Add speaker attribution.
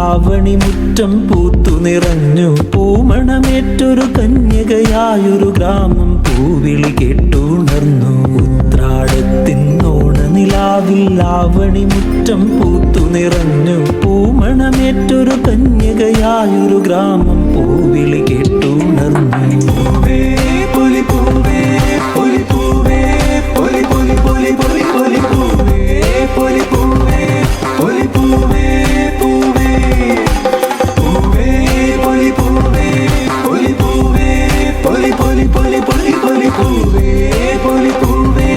Speaker 1: ആവണി മുറ്റം പൂത്തു നിറഞ്ഞു. പൂമണമേറ്റൊരു കന്യകയായൊരു ഗ്രാമം പൂവിളി കേട്ടുണർന്നു. ഉത്രാടത്തിൻ ഓണനിലാവിൽ ആവണി മുറ്റം പൂത്തു നിറഞ്ഞു. പൂമണമേറ്റൊരു കന്യകയായൊരു ഗ്രാമം പൂവിളി കേട്ടുണർന്നു. പൂവേ പൊലി പൂവേ പൊലി പൂവേ പൊലി പൊലി പൊലി പൊലി പൊലി പൂവേ പൊലി പൂവേ പൊലി പൂവേ പൂവേ പൂവേ പൊലി പൂവേ പൊലി പൂവേ പൊലി പൊലി പൊലി പൊലി പൊലി പൂവേ പൊലി പൂവേ